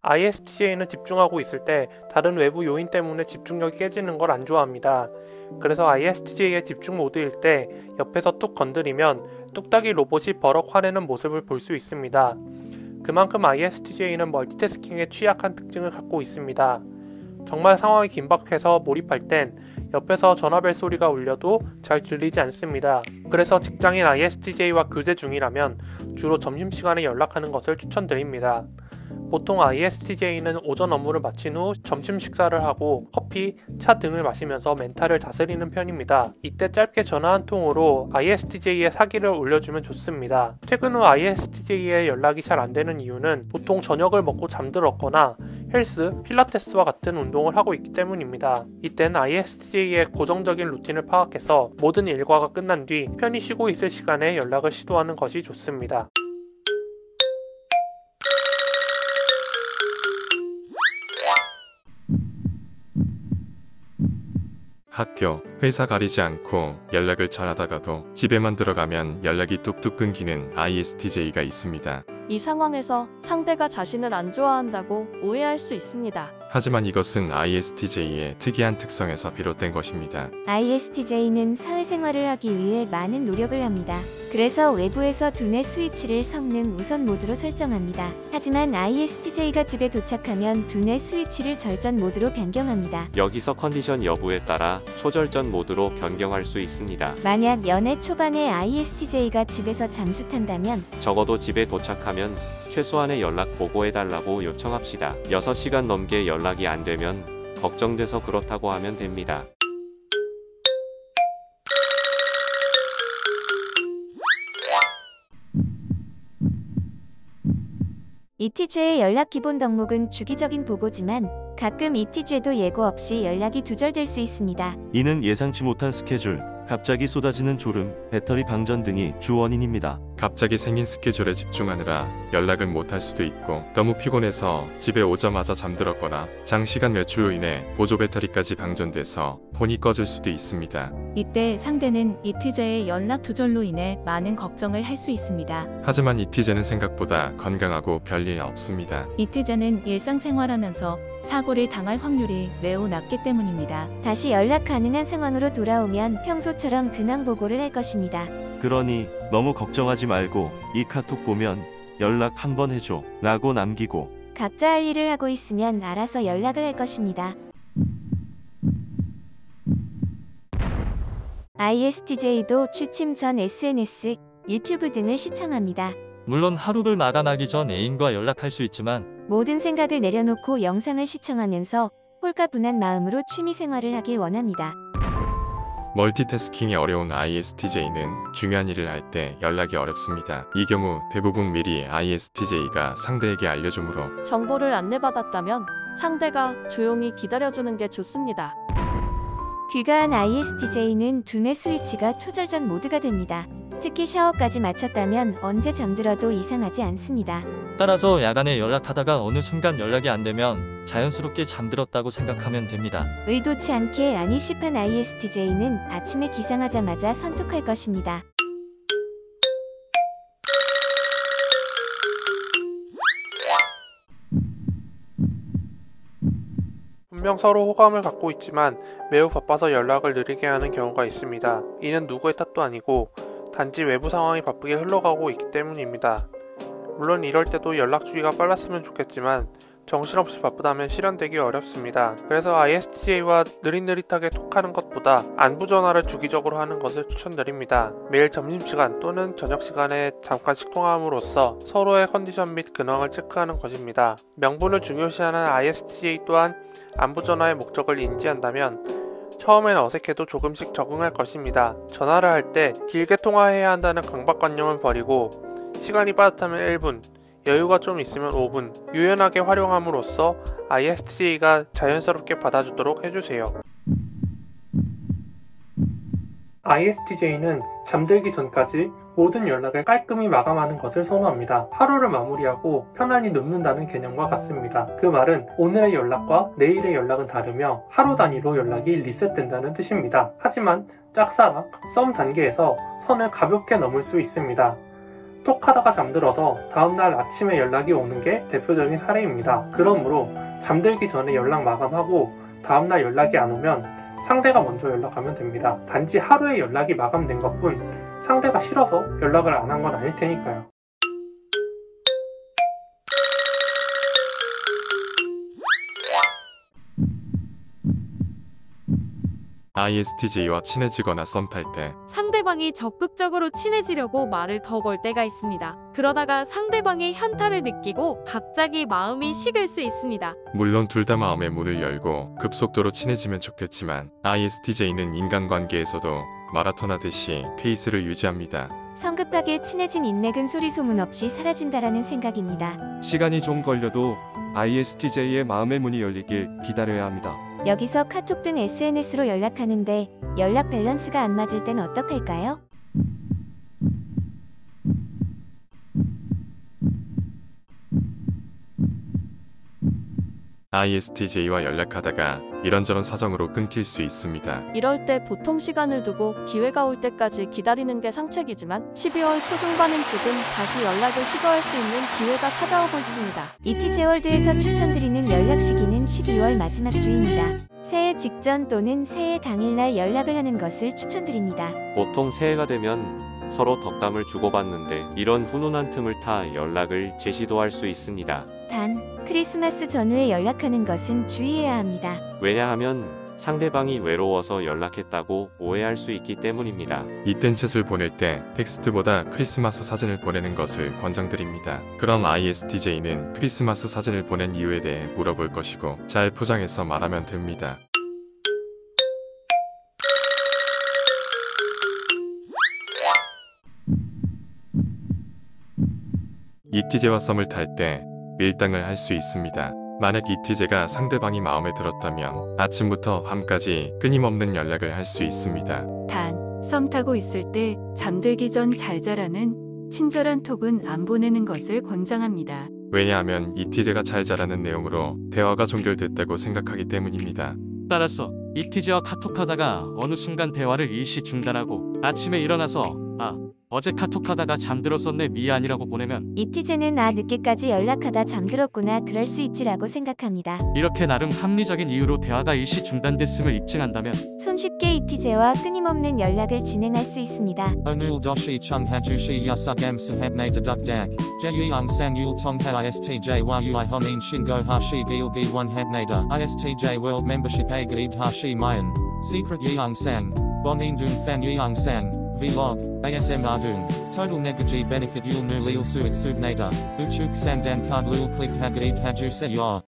ISTJ는 집중하고 있을 때 다른 외부 요인 때문에 집중력이 깨지는 걸 안 좋아합니다. 그래서 ISTJ의 집중 모드일 때 옆에서 뚝 건드리면 뚝딱이 로봇이 버럭 화내는 모습을 볼 수 있습니다. 그만큼 ISTJ는 멀티태스킹에 취약한 특징을 갖고 있습니다. 정말 상황이 긴박해서 몰입할 땐 옆에서 전화벨 소리가 울려도 잘 들리지 않습니다. 그래서 직장인 ISTJ와 교제 중이라면 주로 점심시간에 연락하는 것을 추천드립니다. 보통 ISTJ는 오전 업무를 마친 후 점심 식사를 하고 커피, 차 등을 마시면서 멘탈을 다스리는 편입니다. 이때 짧게 전화 한 통으로 ISTJ의 사기를 올려주면 좋습니다. 퇴근 후 ISTJ의 연락이 잘 안되는 이유는 보통 저녁을 먹고 잠들었거나 헬스, 필라테스와 같은 운동을 하고 있기 때문입니다. 이땐 ISTJ의 고정적인 루틴을 파악해서 모든 일과가 끝난 뒤 편히 쉬고 있을 시간에 연락을 시도하는 것이 좋습니다. 학교, 회사 가리지 않고 연락을 잘하다가도 집에만 들어가면 연락이 뚝뚝 끊기는 ISTJ가 있습니다. 이 상황에서 상대가 자신을 안 좋아한다고 오해할 수 있습니다. 하지만 이것은 ISTJ의 특이한 특성에서 비롯된 것입니다. ISTJ는 사회생활을 하기 위해 많은 노력을 합니다. 그래서 외부에서 두뇌 스위치를 성능 우선 모드로 설정합니다. 하지만 ISTJ가 집에 도착하면 두뇌 스위치를 절전 모드로 변경합니다. 여기서 컨디션 여부에 따라 초절전 모드로 변경할 수 있습니다. 만약 연애 초반에 ISTJ가 집에서 잠수 탄다면 적어도 집에 도착하면 최소한의 연락 보고해달라고 요청합시다. 6시간 넘게 연락이 안 되면 걱정돼서 그렇다고 하면 됩니다. ETJ의 연락 기본 덕목은 주기적인 보고지만 가끔 ETJ도 예고 없이 연락이 두절될 수 있습니다. 이는 예상치 못한 스케줄, 갑자기 쏟아지는 졸음, 배터리 방전 등이 주 원인입니다. 갑자기 생긴 스케줄에 집중하느라 연락을 못할 수도 있고 너무 피곤해서 집에 오자마자 잠들었거나 장시간 외출로 인해 보조 배터리까지 방전돼서 폰이 꺼질 수도 있습니다. 이때 상대는 ETJ의 연락 두절로 인해 많은 걱정을 할 수 있습니다. 하지만 ETJ는 생각보다 건강하고 별일 없습니다. ETJ는 일상생활하면서 사고를 당할 확률이 매우 낮기 때문입니다. 다시 연락 가능한 상황으로 돌아오면 평소처럼 근황 보고를 할 것입니다. 그러니 너무 걱정하지 말고 이 카톡 보면 연락 한번 해줘 라고 남기고 각자 할 일을 하고 있으면 알아서 연락을 할 것입니다. ISTJ도 취침 전 SNS, 유튜브 등을 시청합니다. 물론 하루를 마감하기 전 애인과 연락할 수 있지만 모든 생각을 내려놓고 영상을 시청하면서 홀가분한 마음으로 취미생활을 하길 원합니다. 멀티태스킹이 어려운 ISTJ는 중요한 일을 할 때 연락이 어렵습니다. 이 경우 대부분 미리 ISTJ가 상대에게 알려주므로 정보를 안내받았다면 상대가 조용히 기다려주는 게 좋습니다. 귀가한 ISTJ는 두뇌 스위치가 초절전 모드가 됩니다. 특히 샤워까지 마쳤다면 언제 잠들어도 이상하지 않습니다. 따라서 야간에 연락하다가 어느 순간 연락이 안 되면 자연스럽게 잠들었다고 생각하면 됩니다. 의도치 않게 안일십한 ISTJ는 아침에 기상하자마자 선톡할 것입니다. 분명 서로 호감을 갖고 있지만 매우 바빠서 연락을 느리게 하는 경우가 있습니다. 이는 누구의 탓도 아니고 단지 외부 상황이 바쁘게 흘러가고 있기 때문입니다. 물론 이럴 때도 연락 주기가 빨랐으면 좋겠지만 정신없이 바쁘다면 실현되기 어렵습니다. 그래서 ISTJ와 느릿느릿하게 톡하는 것보다 안부 전화를 주기적으로 하는 것을 추천드립니다. 매일 점심시간 또는 저녁시간에 잠깐씩 통화함으로써 서로의 컨디션 및 근황을 체크하는 것입니다. 명분을 중요시하는 ISTJ 또한 안부 전화의 목적을 인지한다면 처음엔 어색해도 조금씩 적응할 것입니다. 전화를 할 때 길게 통화해야 한다는 강박관념을 버리고 시간이 빠듯하면 1분, 여유가 좀 있으면 5분 유연하게 활용함으로써 ISTJ가 자연스럽게 받아주도록 해주세요. ISTJ는 잠들기 전까지 모든 연락을 깔끔히 마감하는 것을 선호합니다. 하루를 마무리하고 편안히 눕는다는 개념과 같습니다. 그 말은 오늘의 연락과 내일의 연락은 다르며 하루 단위로 연락이 리셋된다는 뜻입니다. 하지만 짝사랑, 썸 단계에서 선을 가볍게 넘을 수 있습니다. 톡하다가 잠들어서 다음날 아침에 연락이 오는 게 대표적인 사례입니다. 그러므로 잠들기 전에 연락 마감하고 다음날 연락이 안 오면 상대가 먼저 연락하면 됩니다. 단지 하루에 연락이 마감된 것뿐 상대가 싫어서 연락을 안 한 건 아닐 테니까요. ISTJ와 친해지거나 썸 탈 때 상대방이 적극적으로 친해지려고 말을 더 걸 때가 있습니다. 그러다가 상대방의 현타를 느끼고 갑자기 마음이 식을 수 있습니다. 물론 둘 다 마음의 문을 열고 급속도로 친해지면 좋겠지만 ISTJ는 인간관계에서도 마라톤 하듯이 페이스를 유지합니다. 성급하게 친해진 인맥은 소리 소문 없이 사라진다라는 생각입니다. 시간이 좀 걸려도 ISTJ의 마음의 문이 열리길 기다려야 합니다. 여기서 카톡 등 SNS로 연락하는데 연락 밸런스가 안 맞을 땐 어떡할까요? ISTJ와 연락하다가 이런저런 사정으로 끊길 수 있습니다. 이럴 때 보통 시간을 두고 기회가 올 때까지 기다리는 게 상책이지만 12월 초중반인 지금 다시 연락을 시도할 수 있는 기회가 찾아오고 있습니다. 이티제월드에서 추천드리는 연락 시기는 12월 마지막 주입니다. 새해 직전 또는 새해 당일날 연락을 하는 것을 추천드립니다. 보통 새해가 되면 서로 덕담을 주고받는데 이런 훈훈한 틈을 타 연락을 재시도할 수 있습니다. 단, 크리스마스 전후에 연락하는 것은 주의해야 합니다. 왜냐하면 상대방이 외로워서 연락했다고 오해할 수 있기 때문입니다. 이땐 챗을 보낼 때 텍스트보다 크리스마스 사진을 보내는 것을 권장드립니다. 그럼 ISTJ는 크리스마스 사진을 보낸 이유에 대해 물어볼 것이고 잘 포장해서 말하면 됩니다. 이티제와 썸을 탈 때 밀당을 할 수 있습니다. 만약 이티제가 상대방이 마음에 들었다면 아침부터 밤까지 끊임없는 연락을 할 수 있습니다. 단, 썸 타고 있을 때 잠들기 전 잘 자라는 친절한 톡은 안 보내는 것을 권장합니다. 왜냐하면 이티제가 잘 자라는 내용으로 대화가 종결됐다고 생각하기 때문입니다. 따라서 이티제와 카톡하다가 어느 순간 대화를 일시 중단하고 아침에 일어나서 어제 카톡하다가 잠들었었네 미안이라고 보내면 이티제는 늦게까지 연락하다 잠들었구나 그럴 수 있지라고 생각합니다. 이렇게 나름 합리적인 이유로 대화가 일시 중단됐음을 입증한다면 손쉽게 이티제와 끊임없는 연락을 진행할 수 있습니다. Onul doshi chung hajushi yasugam sahabne dedukdak. Jeyang sang yul tongha ISTJ yui honin shingo hashi gilgi one habnada. ISTJ world membership a gaib hashi mayan. Secret yang sang. Bonin dun fan yang sang. Vlog, ASM Ardun, Total Negaji Benefit Yul Nu Lil Suit Subnada, Uchuk Sandan Card Lul Click Hagaib Haju Se Ya.